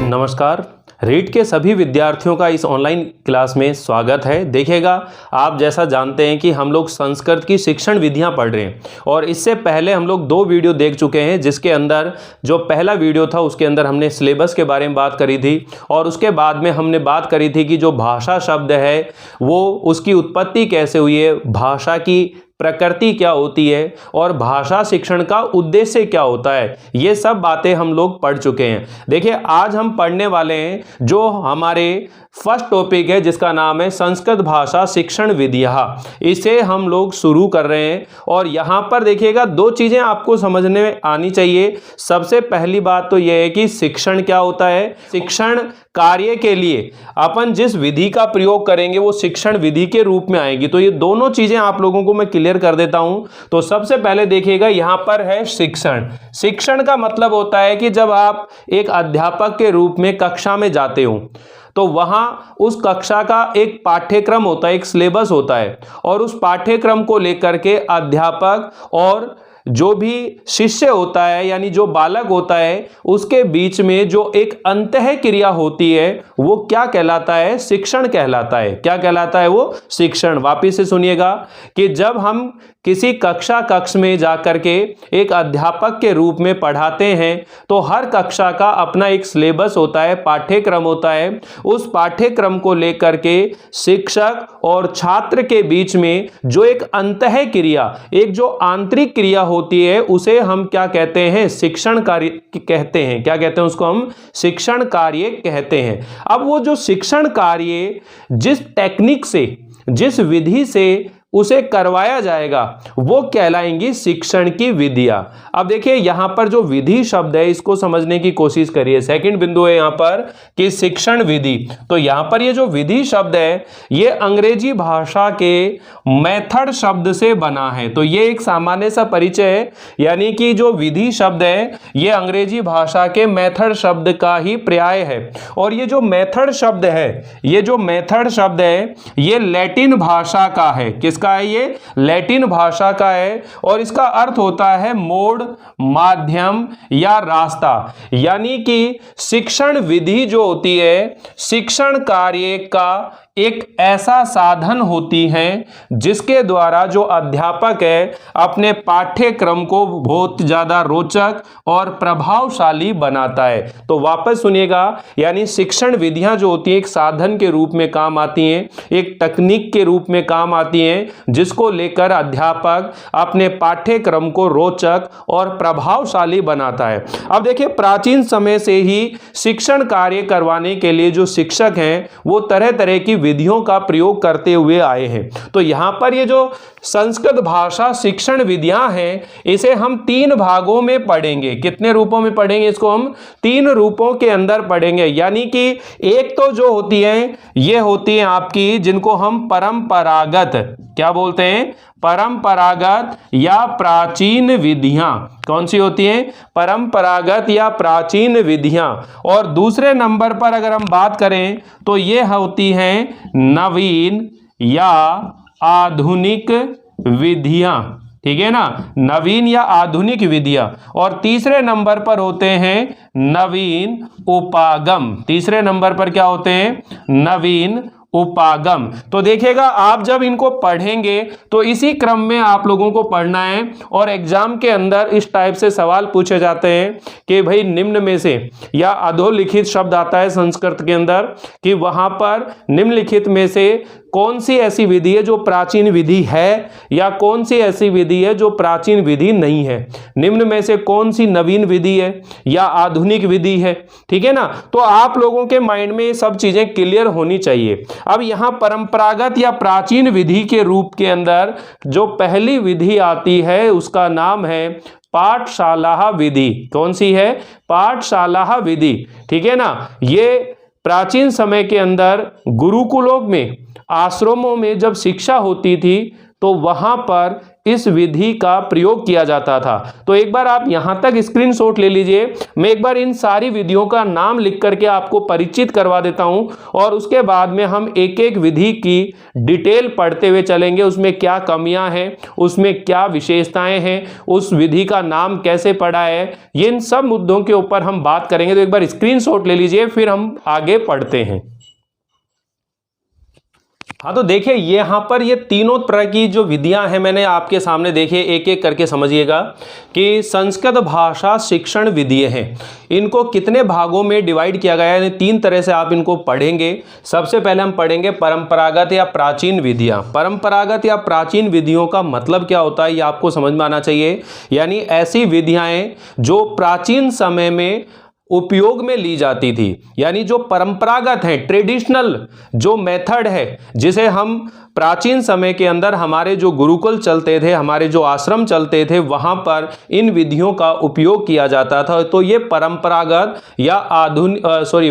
नमस्कार। रीट के सभी विद्यार्थियों का इस ऑनलाइन क्लास में स्वागत है। देखिएगा, आप जैसा जानते हैं कि हम लोग संस्कृत की शिक्षण विधियां पढ़ रहे हैं और इससे पहले हम लोग 2 वीडियो देख चुके हैं, जिसके अंदर जो पहला वीडियो था उसके अंदर हमने सिलेबस के बारे में बात करी थी और उसके बाद में हमने बात करी थी कि जो भाषा शब्द है वो उसकी उत्पत्ति कैसे हुई है, भाषा की प्रकृति क्या होती है और भाषा शिक्षण का उद्देश्य क्या होता है। ये सब बातें हम लोग पढ़ चुके हैं। देखिए, आज हम पढ़ने वाले हैं जो हमारे फर्स्ट टॉपिक है, जिसका नाम है संस्कृत भाषा शिक्षण विधियां। इसे हम लोग शुरू कर रहे हैं और यहाँ पर देखिएगा 2 चीज़ें आपको समझने में आनी चाहिए। सबसे पहली बात तो यह है कि शिक्षण क्या होता है। शिक्षण कार्य के लिए अपन जिस विधि का प्रयोग करेंगे वो शिक्षण विधि के रूप में आएगी। तो ये दोनों चीज़ें आप लोगों को मैं क्लियर कर देता हूँ। तो सबसे पहले देखिएगा, यहाँ पर है शिक्षण। शिक्षण का मतलब होता है कि जब आप एक अध्यापक के रूप में कक्षा में जाते हो तो वहां उस कक्षा का एक पाठ्यक्रम होता है, एक सिलेबस होता है और उस पाठ्यक्रम को लेकर के अध्यापक और जो भी शिष्य होता है यानी जो बालक होता है उसके बीच में जो एक अंतः क्रिया होती है वो क्या कहलाता है, शिक्षण कहलाता है। क्या कहलाता है वो, शिक्षण। वापिस से सुनिएगा कि जब हम किसी कक्ष में जाकर के एक अध्यापक के रूप में पढ़ाते हैं तो हर कक्षा का अपना एक सिलेबस होता है, पाठ्यक्रम होता है। उस पाठ्यक्रम को लेकर के शिक्षक और छात्र के बीच में जो एक अंतः क्रिया, एक जो आंतरिक क्रिया होती है उसे हम क्या कहते हैं, शिक्षण कार्य कहते हैं। क्या कहते हैं उसको, हम शिक्षण कार्य कहते हैं। अब वो जो शिक्षण कार्य जिस टेक्निक से, जिस विधि से उसे करवाया जाएगा वो कहलाएंगी शिक्षण की विधियां। अब देखिए, यहां पर जो विधि शब्द है इसको समझने की कोशिश करिए। सेकंड बिंदु है यहां पर कि शिक्षण विधि। तो यहां पर ये जो विधि शब्द है ये अंग्रेजी भाषा के मेथड शब्द से बना है। तो ये एक सामान्य सा परिचय है, यानी कि जो विधि शब्द है ये अंग्रेजी भाषा के मेथड शब्द का ही पर्याय है। और ये जो मेथड शब्द है, ये जो मेथड शब्द है ये लैटिन भाषा का है। किसका है ये, लैटिन भाषा का है और इसका अर्थ होता है मोड, माध्यम या रास्ता। यानी कि शिक्षण विधि जो होती है शिक्षण कार्य का एक ऐसा साधन होती है जिसके द्वारा जो अध्यापक है अपने पाठ्यक्रम को बहुत ज्यादा रोचक और प्रभावशाली बनाता है। तो वापस सुनिएगा, यानी शिक्षण विधियां जो होती हैं एक साधन के रूप में काम आती हैं, एक तकनीक के रूप में काम आती हैं, जिसको लेकर अध्यापक अपने पाठ्यक्रम को रोचक और प्रभावशाली बनाता है। अब देखिए, प्राचीन समय से ही शिक्षण कार्य करवाने के लिए जो शिक्षक हैं वो तरह तरह की विधियों का प्रयोग करते हुए आए हैं। तो यहां पर ये जो संस्कृत भाषा शिक्षण विधियां हैं इसे हम 3 भागों में पढ़ेंगे। कितने रूपों में पढ़ेंगे इसको, हम 3 रूपों के अंदर पढ़ेंगे। यानी कि एक तो जो होती है ये होती है आपकी, जिनको हम परंपरागत, क्या बोलते हैं, परंपरागत या प्राचीन विधियां। कौन सी होती हैं, परंपरागत या प्राचीन विधियां। और दूसरे नंबर पर अगर हम बात करें तो ये होती हैं नवीन या आधुनिक विधियां। ठीक है ना, नवीन या आधुनिक विधियां। और तीसरे नंबर पर होते हैं नवीन उपागम। तीसरे नंबर पर क्या होते हैं, नवीन उपागम। तो देखिएगा, आप जब इनको पढ़ेंगे तो इसी क्रम में आप लोगों को पढ़ना है और एग्जाम के अंदर इस टाइप से सवाल पूछे जाते हैं कि भाई निम्न में से, या अधोलिखित शब्द आता है संस्कृत के अंदर, कि वहां पर निम्नलिखित में से कौन सी ऐसी विधि है जो प्राचीन विधि है या कौन सी ऐसी विधि है जो प्राचीन विधि नहीं है, निम्न में से कौन सी नवीन विधि है या आधुनिक विधि है। ठीक है ना, तो आप लोगों के माइंड में ये सब चीजें क्लियर होनी चाहिए। अब यहां परंपरागत या प्राचीन विधि के रूप के अंदर जो पहली विधि आती है उसका नाम है पाठशाला विधि। कौन सी है, पाठशाला विधि। ठीक है ना, ये प्राचीन समय के अंदर गुरुकुलों में, आश्रमों में जब शिक्षा होती थी तो वहां पर इस विधि का प्रयोग किया जाता था। तो एक बार आप यहां तक स्क्रीनशॉट ले लीजिए। मैं एक बार इन सारी विधियों का नाम लिख करके आपको परिचित करवा देता हूं और उसके बाद में हम एक एक विधि की डिटेल पढ़ते हुए चलेंगे। उसमें क्या कमियां हैं, उसमें क्या विशेषताएं हैं, उस विधि का नाम कैसे पड़ा है, ये इन सब मुद्दों के ऊपर हम बात करेंगे। तो एक बार स्क्रीनशॉट ले लीजिए, फिर हम आगे पढ़ते हैं। हाँ, तो देखिए यहाँ पर ये तीनों तरह की जो विधियां हैं मैंने आपके सामने देखिए, एक एक करके समझिएगा कि संस्कृत भाषा शिक्षण विधि हैं। इनको कितने भागों में डिवाइड किया गया है, यानी तीन तरह से आप इनको पढ़ेंगे। सबसे पहले हम पढ़ेंगे परंपरागत या प्राचीन विधियां। परंपरागत या प्राचीन विधियों का मतलब क्या होता है, ये आपको समझ में आना चाहिए। यानी ऐसी विधियां जो प्राचीन समय में उपयोग में ली जाती थी, यानी जो परंपरागत है, ट्रेडिशनल जो मेथड है, जिसे हम प्राचीन समय के अंदर हमारे जो गुरुकुल चलते थे, हमारे जो आश्रम चलते थे, वहां पर इन विधियों का उपयोग किया जाता था। तो ये परंपरागत या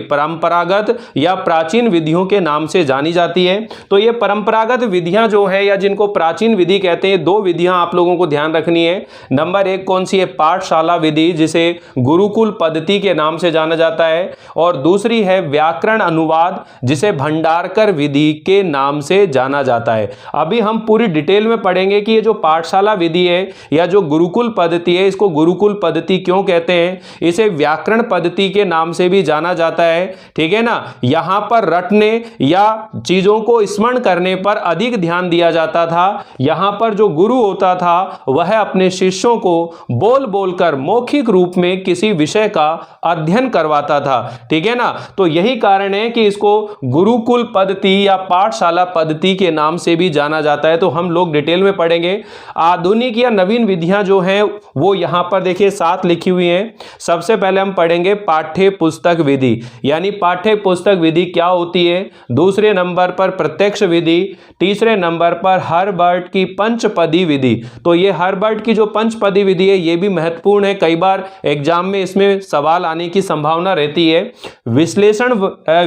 परंपरागत या प्राचीन विधियों के नाम से जानी जाती है। तो ये परंपरागत विधियां जो है या जिनको प्राचीन विधि कहते हैं, दो विधियां आप लोगों को ध्यान रखनी है। नंबर एक कौन सी है, पाठशाला विधि, जिसे गुरुकुल पद्धति के नाम से जाना जाता है, और दूसरी है व्याकरण अनुवाद, जिसे भंडारकर विधि के नाम से जाना जाता है। अभी हम पूरी डिटेल में पढ़ेंगे कि ये जो पाठशाला विधि है या जो गुरुकुल पद्धति है, इसको गुरुकुल पद्धति क्यों कहते हैं, इसे व्याकरण पद्धति के नाम से भी जाना जाता है। ठीक है ना। यहां पर रटने या चीजों को स्मरण करने पर अधिक ध्यान दिया जाता था। यहां पर जो गुरु होता था वह अपने शिष्यों को बोल बोलकर मौखिक रूप में किसी विषय का अध्ययन करवाता था। ठीक है ना। तो यही कारण है कि इसको गुरुकुल पद्धति या पाठशाला पद्धति के नाम से भी जाना जाता है। तो हम लोग डिटेल में पढ़ेंगे। आधुनिक या नवीन विधियां जो हैं वो यहां पर देखिए साथ लिखी हुई हैं। सबसे पहले हम पढ़ेंगे पाठ्य पुस्तक विधि, यानी पाठ्य पुस्तक विधि क्या होती है। दूसरे नंबर पर प्रत्यक्ष विधि, तीसरे नंबर पर हर्बर्ट की पंचपदी विधि। तो ये हर्बर्ट की जो पंचपदी विधि है ये भी महत्वपूर्ण है, कई बार एग्जाम में इसमें सवाल आने की संभावना रहती है। विश्लेषण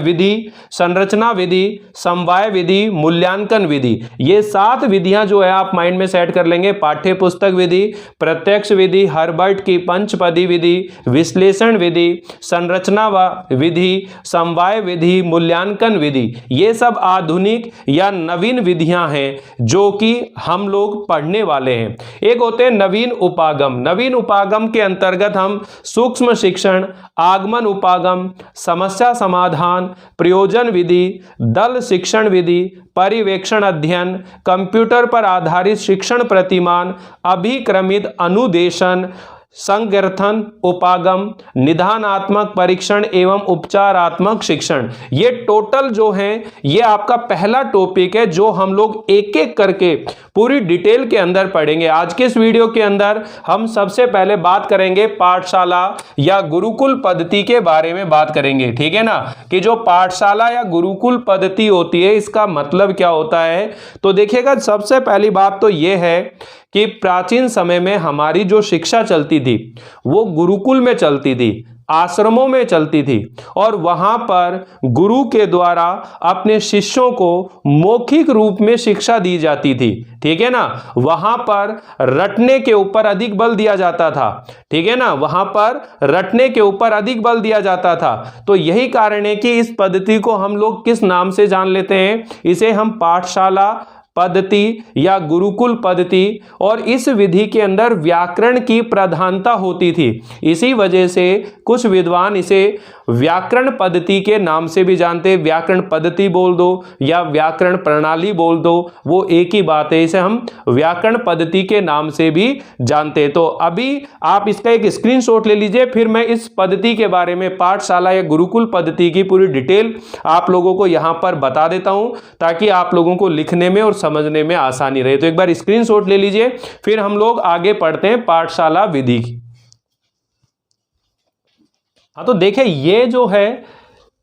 विधि, संरचना विधि, समवाय विधि, मूल्यांकन विधि, ये 7 विधियां जो है आप माइंड में सेट कर लेंगे। पाठ्य पुस्तक विधि, प्रत्यक्ष विधि, हर्बर्ट की पंचपदी विधि, विश्लेषण विधि, संरचना विधि, समवाय विधि, मूल्यांकन विधि, ये सब आधुनिक या नवीन विधियां हैं जो कि हम लोग पढ़ने वाले हैं। एक होते हैं नवीन उपागम। नवीन उपागम के अंतर्गत हम सूक्ष्म शिक्षण, आगमन उपागम, समस्या समाधान, प्रयोजन विधि, दल शिक्षण विधि, परिवेक्षण अध्ययन, कंप्यूटर पर आधारित शिक्षण प्रतिमान, अभिक्रमित अनुदेशन, संगठन उपागम, निदानात्मक परीक्षण एवं उपचारात्मक शिक्षण, ये टोटल जो है ये आपका पहला टॉपिक है जो हम लोग एक एक करके पूरी डिटेल के अंदर पढ़ेंगे। आज के इस वीडियो के अंदर हम सबसे पहले बात करेंगे पाठशाला या गुरुकुल पद्धति के बारे में बात करेंगे। ठीक है ना, कि जो पाठशाला या गुरुकुल पद्धति होती है इसका मतलब क्या होता है। तो देखिएगा, सबसे पहली बात तो ये है कि प्राचीन समय में हमारी जो शिक्षा चलती थी वो गुरुकुल में चलती थी, आश्रमों में चलती थी, और वहां पर गुरु के द्वारा अपने शिष्यों को मौखिक रूप में शिक्षा दी जाती थी। ठीक है ना। वहां पर रटने के ऊपर अधिक बल दिया जाता था। ठीक है ना, वहां पर रटने के ऊपर अधिक बल दिया जाता था। तो यही कारण है कि इस पद्धति को हम लोग किस नाम से जान लेते हैं, इसे हम पाठशाला पद्धति या गुरुकुल पद्धति, और इस विधि के अंदर व्याकरण की प्रधानता होती थी। इसी वजह से कुछ विद्वान इसे व्याकरण पद्धति के नाम से भी जानते हैं। व्याकरण पद्धति बोल दो या व्याकरण प्रणाली बोल दो, वो एक ही बात है। इसे हम व्याकरण पद्धति के नाम से भी जानते हैं। तो अभी आप इसका एक स्क्रीनशॉट ले लीजिए, फिर मैं इस पद्धति के बारे में, पाठशाला या गुरुकुल पद्धति की पूरी डिटेल आप लोगों को यहां पर बता देता हूं, ताकि आप लोगों को लिखने में और समझने में आसानी रहे। तो एक बार स्क्रीनशॉट ले लीजिए, फिर हम लोग आगे पढ़ते हैं पाठशाला विधि की। हाँ, तो देखिए ये जो है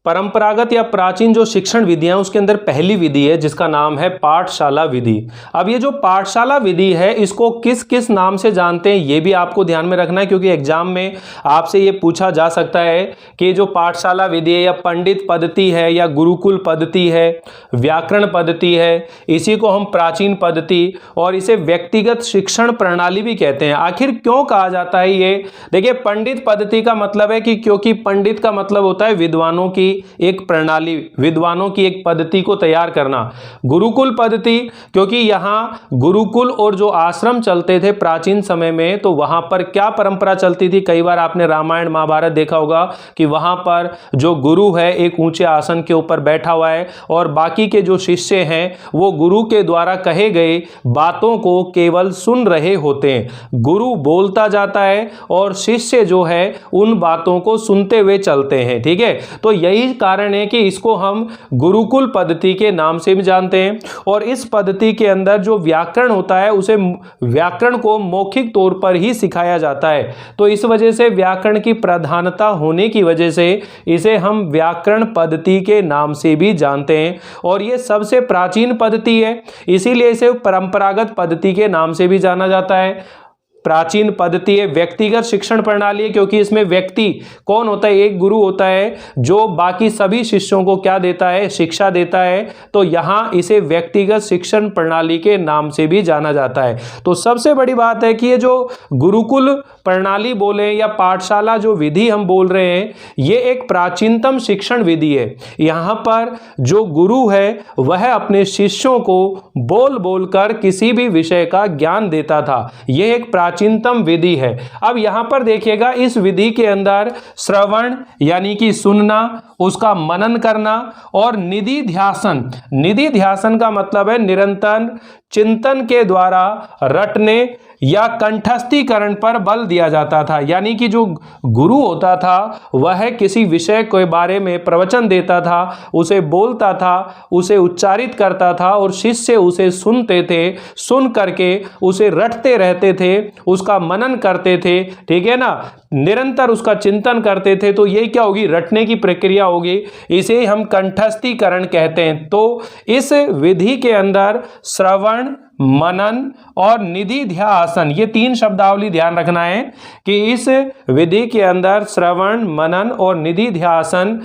परंपरागत या प्राचीन जो शिक्षण विधियां उसके अंदर पहली विधि है जिसका नाम है पाठशाला विधि। अब ये जो पाठशाला विधि है इसको किस किस नाम से जानते हैं ये भी आपको ध्यान में रखना है, क्योंकि एग्जाम में आपसे ये पूछा जा सकता है कि जो पाठशाला विधि है या पंडित पद्धति है या गुरुकुल पद्धति है, व्याकरण पद्धति है, इसी को हम प्राचीन पद्धति और इसे व्यक्तिगत शिक्षण प्रणाली भी कहते हैं। आखिर क्यों कहा जाता है ये? देखिए, पंडित पद्धति का मतलब है कि क्योंकि पंडित का मतलब होता है विद्वानों की एक प्रणाली, विद्वानों की एक पद्धति को तैयार करना। गुरुकुल पद्धति क्योंकि यहाँ गुरुकुल और जो आश्रम चलते थे प्राचीन समय में, तो वहां पर क्या परंपरा चलती थी, कई बार आपने रामायण महाभारत देखा होगा कि वहां पर जो गुरु है एक ऊंचे आसन के ऊपर बैठा हुआ है और बाकी के जो शिष्य हैं वो गुरु के द्वारा कहे गए बातों को केवल सुन रहे होते हैं। गुरु बोलता जाता है और शिष्य जो है उन बातों को सुनते हुए चलते हैं। ठीक है, तो यही कारण है कि इसको हम गुरुकुल पद्धति के नाम से भी जानते हैं। और इस पद्धति के अंदर जो व्याकरण होता है उसे व्याकरण को मौखिक तौर पर ही सिखाया जाता है, तो इस वजह से व्याकरण की प्रधानता होने की वजह से इसे हम व्याकरण पद्धति के नाम से भी जानते हैं। और ये सबसे प्राचीन पद्धति है, इसीलिए इसे परंपरागत पद्धति के नाम से भी जाना जाता है। प्राचीन पद्धति है, व्यक्तिगत शिक्षण प्रणाली है क्योंकि इसमें व्यक्ति कौन होता है, एक गुरु होता है जो बाकी सभी शिष्यों को क्या देता है, शिक्षा देता है, तो यहाँ इसे व्यक्तिगत शिक्षण प्रणाली के नाम से भी जाना जाता है। तो सबसे बड़ी बात है कि ये जो गुरुकुल प्रणाली बोले या पाठशाला जो विधि हम बोल रहे हैं ये एक प्राचीनतम शिक्षण विधि है। यहाँ पर जो गुरु है वह अपने शिष्यों को बोल बोलकर किसी भी विषय का ज्ञान देता था, यह एक प्राचीनतम विधि है। अब यहां पर देखिएगा इस विधि के अंदर श्रवण यानी कि सुनना, उसका मनन करना और निधिध्यासन, निधिध्यासन का मतलब है निरंतर चिंतन के द्वारा रटने या कंठस्थीकरण पर बल दिया जाता था। यानी कि जो गुरु होता था वह किसी विषय के बारे में प्रवचन देता था, उसे बोलता था, उसे उच्चारित करता था और शिष्य उसे सुनते थे, सुन करके उसे रटते रहते थे, उसका मनन करते थे। ठीक है ना, निरंतर उसका चिंतन करते थे। तो ये क्या होगी, रटने की प्रक्रिया होगी, इसे हम कंठस्थीकरण कहते हैं। तो इस विधि के अंदर श्रवण, मनन और निधिध्यासन, ये तीन शब्दावली ध्यान रखना है कि इस विधि के अंदर श्रवण, मनन और निधिध्यासन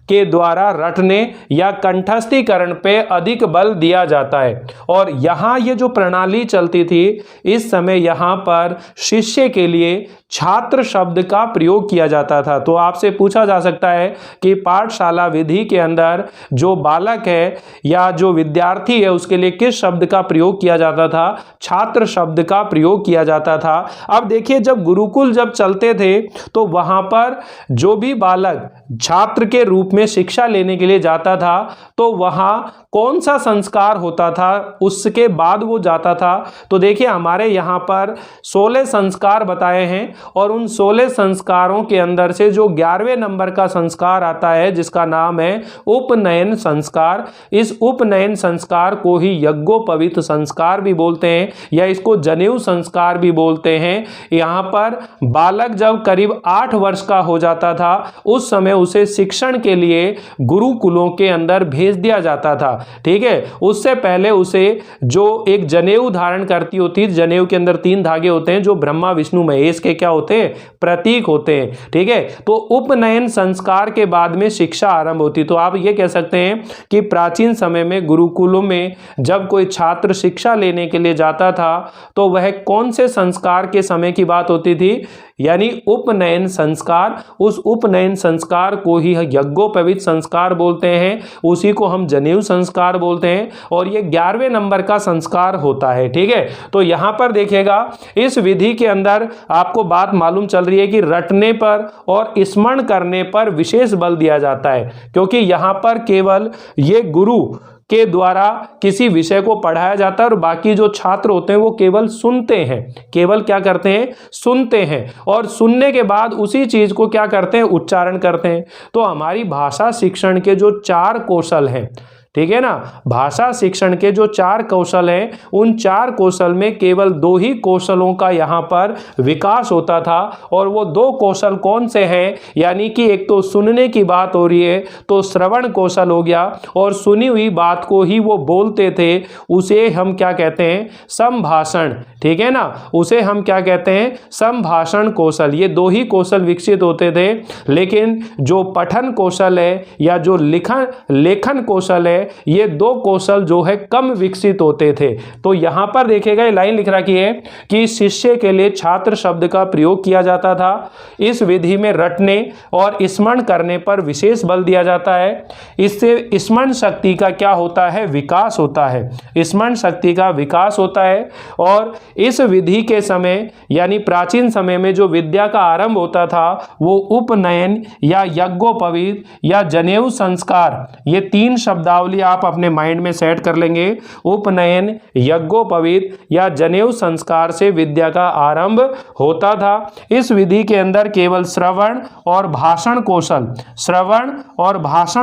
के द्वारा रटने या कंठस्थीकरण पे अधिक बल दिया जाता है। और यहाँ ये जो प्रणाली चलती थी इस समय यहाँ पर शिष्य के लिए छात्र शब्द का प्रयोग किया जाता था। तो आपसे पूछा जा सकता है कि पाठशाला विधि के अंदर जो बालक है या जो विद्यार्थी है उसके लिए किस शब्द का प्रयोग किया जाता था, छात्र शब्द का प्रयोग किया जाता था। अब देखिए, जब गुरुकुल जब चलते थे तो वहां पर जो भी बालक छात्र के रूप में शिक्षा लेने के लिए जाता था तो वहां कौन सा संस्कार होता था, उसके बाद वो जाता था। तो देखिए, हमारे यहाँ पर 16 संस्कार बताए हैं और उन 16 संस्कारों के अंदर से जो 11वें नंबर का संस्कार आता है जिसका नाम है उपनयन संस्कार, इस उपनयन संस्कार को ही यज्ञोपवीत संस्कार भी बोलते हैं या इसको जनेऊ संस्कार भी बोलते हैं। यहाँ पर बालक जब करीब 8 वर्ष का हो जाता था उस समय उसे शिक्षण के लिए गुरुकुलों के अंदर भेज दिया जाता था। ठीक है, उससे पहले उसे जो एक जनेऊ धारण करती होती, जनेऊ के अंदर 3 धागे होते हैं जो ब्रह्मा विष्णु महेश के क्या होते हैं, प्रतीक होते हैं। ठीक है, तो उपनयन संस्कार के बाद में शिक्षा आरंभ होती। तो आप ये कह सकते हैं कि प्राचीन समय में गुरुकुलों में जब कोई छात्र शिक्षा लेने के लिए जाता था तो वह कौन से संस्कार के समय की बात होती थी, यानी उपनयन संस्कार। उस उपनयन संस्कार को ही यज्ञोपवीत संस्कार बोलते हैं, उसी को हम जनेऊ संस्कार बोलते हैं और ये 11वें नंबर का संस्कार होता है। ठीक है, तो यहां पर देखिएगा इस विधि के अंदर आपको बात मालूम चल रही है कि रटने पर और स्मरण करने पर विशेष बल दिया जाता है, क्योंकि यहां पर केवल ये गुरु के द्वारा किसी विषय को पढ़ाया जाता है और बाकी जो छात्र होते हैं वो केवल सुनते हैं, केवल क्या करते हैं, सुनते हैं और सुनने के बाद उसी चीज को क्या करते हैं, उच्चारण करते हैं। तो हमारी भाषा शिक्षण के जो 4 कौशल हैं, ठीक है ना। भाषा शिक्षण के जो 4 कौशल हैं, उन 4 कौशल में केवल 2 ही कौशलों का यहाँ पर विकास होता था। और वो 2 कौशल कौन से हैं, यानी कि एक तो सुनने की बात हो रही है तो श्रवण कौशल हो गया, और सुनी हुई बात को ही वो बोलते थे, उसे हम क्या कहते हैं, संभाषण। ठीक है ना, उसे हम क्या कहते हैं, संभाषण कौशल। ये 2 ही कौशल विकसित होते थे। लेकिन जो पठन कौशल है या जो लेखन कौशल है, ये 2 कौशल जो है कम विकसित होते थे। तो यहां पर देखिएगा, ये लाइन लिख रखी है कि शिष्य के लिए छात्र शब्द का प्रयोग किया जाता था। इस विधि में रटने और स्मरण करने पर विशेष बल दिया जाता है। इससे स्मरण शक्ति का क्या होता है, विकास होता है। स्मरण शक्ति का विकास होता है। और इस विधि के समय यानी प्राचीन समय में जो विद्या का आरंभ होता था, वो उपनयन या यज्ञोपवीत या जनेऊ संस्कार, ये 3 शब्दावली आप अपने माइंड में सेट कर लेंगे। उपनयन, यज्ञोपवीत या जनेऊ संस्कार से विद्या का आरंभ होता था। इस विधि के अंदर केवल श्रवण और भाषण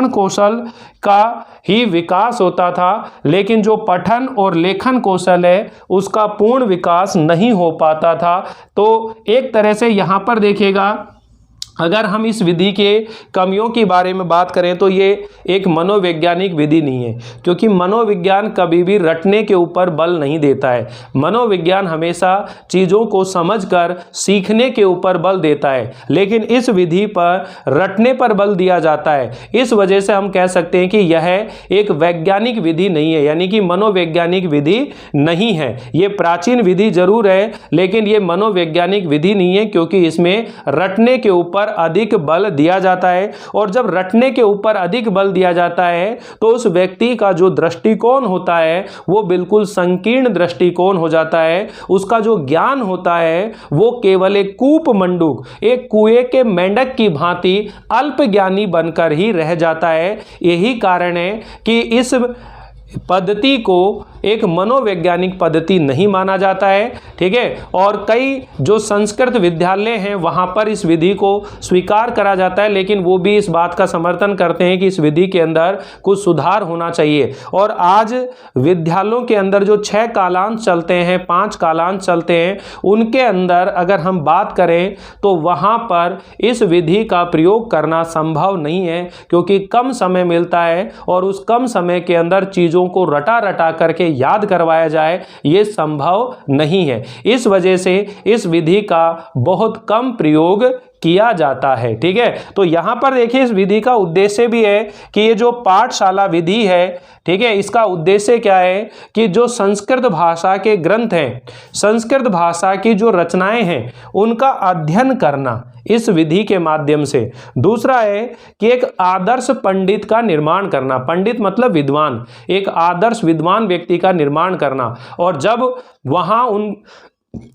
कौशल का ही विकास होता था, लेकिन जो पठन और लेखन कौशल है उसका पूर्ण विकास नहीं हो पाता था। तो एक तरह से यहाँ पर देखिएगा, अगर हम इस विधि के कमियों के बारे में बात करें तो ये एक मनोवैज्ञानिक विधि नहीं है, क्योंकि मनोविज्ञान कभी भी रटने के ऊपर बल नहीं देता है। मनोविज्ञान हमेशा चीज़ों को समझकर सीखने के ऊपर बल देता है, लेकिन इस विधि पर रटने पर बल दिया जाता है। इस वजह से हम कह सकते हैं कि यह एक वैज्ञानिक विधि नहीं है, यानी कि मनोवैज्ञानिक विधि नहीं है। ये प्राचीन विधि जरूर है, लेकिन ये मनोवैज्ञानिक विधि नहीं है, क्योंकि इसमें रटने के ऊपर अधिक बल दिया जाता है। और जब रटने के ऊपर अधिक बल दिया जाता है तो उस व्यक्ति का जो दृष्टिकोण होता है वो बिल्कुल संकीर्ण दृष्टिकोण हो जाता है। उसका जो ज्ञान होता है वो केवल एक कूप मंडूक, एक कुएं के मेंढक की भांति अल्प ज्ञानी बनकर ही रह जाता है। यही कारण है कि इस पद्धति को एक मनोवैज्ञानिक पद्धति नहीं माना जाता है। ठीक है, और कई जो संस्कृत विद्यालय हैं वहाँ पर इस विधि को स्वीकार करा जाता है, लेकिन वो भी इस बात का समर्थन करते हैं कि इस विधि के अंदर कुछ सुधार होना चाहिए। और आज विद्यालयों के अंदर जो 6 कालांश चलते हैं, 5 कालांश चलते हैं, उनके अंदर अगर हम बात करें तो वहाँ पर इस विधि का प्रयोग करना संभव नहीं है, क्योंकि कम समय मिलता है और उस कम समय के अंदर चीज़ों को रटा रटा करके याद करवाया जाए, ये संभव नहीं है। इस वजह से इस विधि का बहुत कम प्रयोग किया जाता है। ठीक है, तो यहां पर देखिए इस विधि का उद्देश्य भी है कि ये जो पाठशाला विधि है, ठीक है, इसका उद्देश्य क्या है कि जो संस्कृत भाषा के ग्रंथ हैं, संस्कृत भाषा की जो रचनाएं हैं, उनका अध्ययन करना इस विधि के माध्यम से। दूसरा है कि एक आदर्श पंडित का निर्माण करना, पंडित मतलब विद्वान, एक आदर्श विद्वान व्यक्ति का निर्माण करना। और जब वहां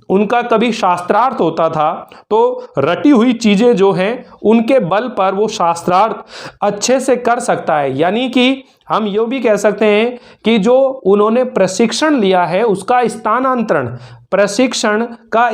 उनका कभी शास्त्रार्थ होता था तो रटी हुई चीजें जो हैं उनके बल पर वो शास्त्रार्थ अच्छे से कर सकता है। यानी कि हम ये भी कह सकते हैं कि जो उन्होंने प्रशिक्षण लिया है उसका स्थानांतरण, प्रशिक्षण का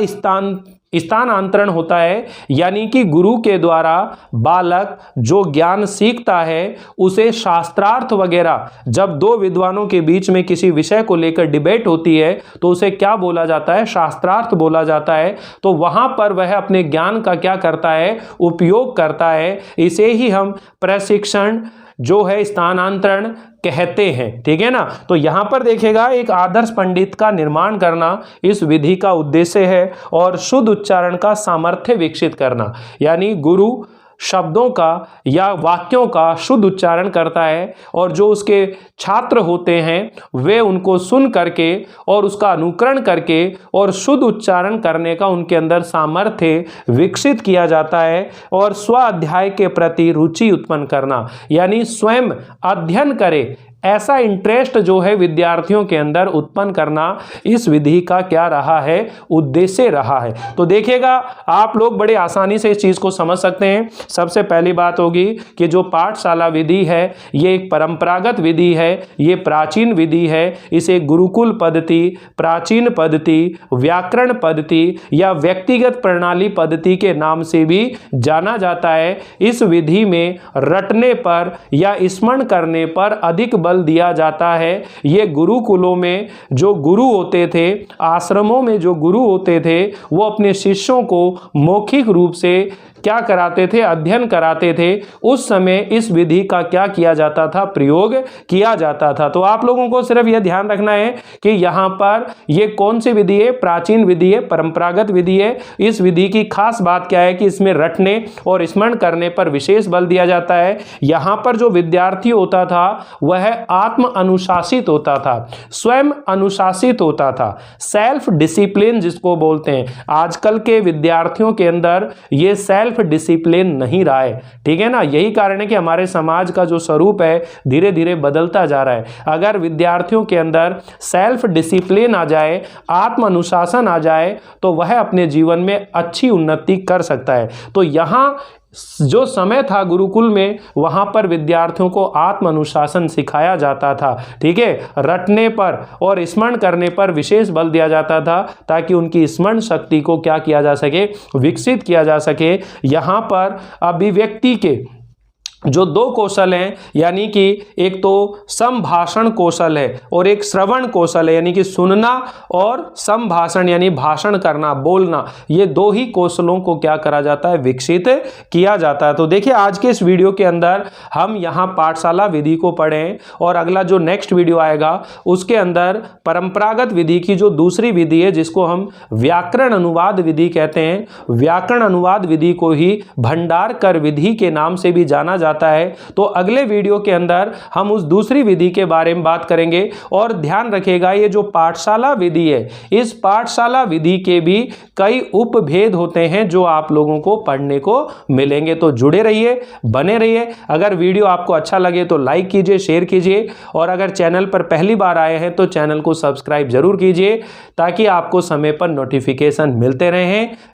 स्थानांतरण होता है। यानी कि गुरु के द्वारा बालक जो ज्ञान सीखता है उसे शास्त्रार्थ वगैरह, जब 2 विद्वानों के बीच में किसी विषय को लेकर डिबेट होती है तो उसे क्या बोला जाता है, शास्त्रार्थ बोला जाता है। तो वहां पर वह अपने ज्ञान का क्या करता है, उपयोग करता है। इसे ही हम प्रशिक्षण जो है स्थानांतरण कहते हैं। ठीक है ना, तो यहां पर देखिएगा एक आदर्श पंडित का निर्माण करना इस विधि का उद्देश्य है। और शुद्ध उच्चारण का सामर्थ्य विकसित करना, यानी गुरु शब्दों का या वाक्यों का शुद्ध उच्चारण करता है और जो उसके छात्र होते हैं वे उनको सुन करके और उसका अनुकरण करके और शुद्ध उच्चारण करने का उनके अंदर सामर्थ्य विकसित किया जाता है। और स्व अध्याय के प्रति रुचि उत्पन्न करना, यानी स्वयं अध्ययन करे, ऐसा इंटरेस्ट जो है विद्यार्थियों के अंदर उत्पन्न करना इस विधि का क्या रहा है, उद्देश्य रहा है। तो देखिएगा आप लोग बड़े आसानी से इस चीज को समझ सकते हैं। सबसे पहली बात होगी कि जो पाठशाला विधि है ये एक परंपरागत विधि है, ये प्राचीन विधि है। इसे गुरुकुल पद्धति, प्राचीन पद्धति, व्याकरण पद्धति या व्यक्तिगत प्रणाली पद्धति के नाम से भी जाना जाता है। इस विधि में रटने पर या स्मरण करने पर अधिक बल दिया जाता है। ये गुरुकुलों में जो गुरु होते थे, आश्रमों में जो गुरु होते थे, वो अपने शिष्यों को मौखिक रूप से क्या कराते थे, अध्ययन कराते थे। उस समय इस विधि का क्या किया जाता था, प्रयोग किया जाता था। तो आप लोगों को सिर्फ यह ध्यान रखना है कि यहाँ पर ये कौन सी विधि है, प्राचीन विधि है, परंपरागत विधि है। इस विधि की खास बात क्या है कि इसमें रटने और स्मरण करने पर विशेष बल दिया जाता है। यहाँ पर जो विद्यार्थी होता था वह आत्म अनुशासित होता था, स्वयं अनुशासित होता था, सेल्फ डिसिप्लिन जिसको बोलते हैं। आजकल के विद्यार्थियों के अंदर ये सेल्फ डिसिप्लिन नहीं रहा है, ठीक है ना। यही कारण है कि हमारे समाज का जो स्वरूप है धीरे धीरे बदलता जा रहा है। अगर विद्यार्थियों के अंदर सेल्फ डिसिप्लिन आ जाए, आत्म अनुशासन आ जाए, तो वह अपने जीवन में अच्छी उन्नति कर सकता है। तो यहाँ जो समय था गुरुकुल में, वहां पर विद्यार्थियों को आत्म अनुशासन सिखाया जाता था, ठीक है। रटने पर और स्मरण करने पर विशेष बल दिया जाता था ताकि उनकी स्मरण शक्ति को क्या किया जा सके, विकसित किया जा सके। यहां पर अभिव्यक्ति के जो दो कौशल हैं, यानी कि एक तो संभाषण कौशल है और एक श्रवण कौशल है, यानी कि सुनना और संभाषण यानी भाषण करना, बोलना, ये दो ही कौशलों को क्या करा जाता है, विकसित किया जाता है। तो देखिए आज के इस वीडियो के अंदर हम यहाँ पाठशाला विधि को पढ़ें और अगला जो नेक्स्ट वीडियो आएगा उसके अंदर परंपरागत विधि की जो दूसरी विधि है जिसको हम व्याकरण अनुवाद विधि कहते हैं, व्याकरण अनुवाद विधि को ही भंडारकर विधि के नाम से भी जाना जाता है। तो अगले वीडियो के अंदर हम उस दूसरी विधि के बारे में बात करेंगे। और ध्यान रखिएगा ये जो पाठशाला विधि है, इस पाठशाला विधि के भी कई उपभेद होते हैं जो आप लोगों को पढ़ने को मिलेंगे। तो जुड़े रहिए, बने रहिए। अगर वीडियो आपको अच्छा लगे तो लाइक कीजिए, शेयर कीजिए और अगर चैनल पर पहली बार आए हैं तो चैनल को सब्सक्राइब जरूर कीजिए ताकि आपको समय पर नोटिफिकेशन मिलते रहें।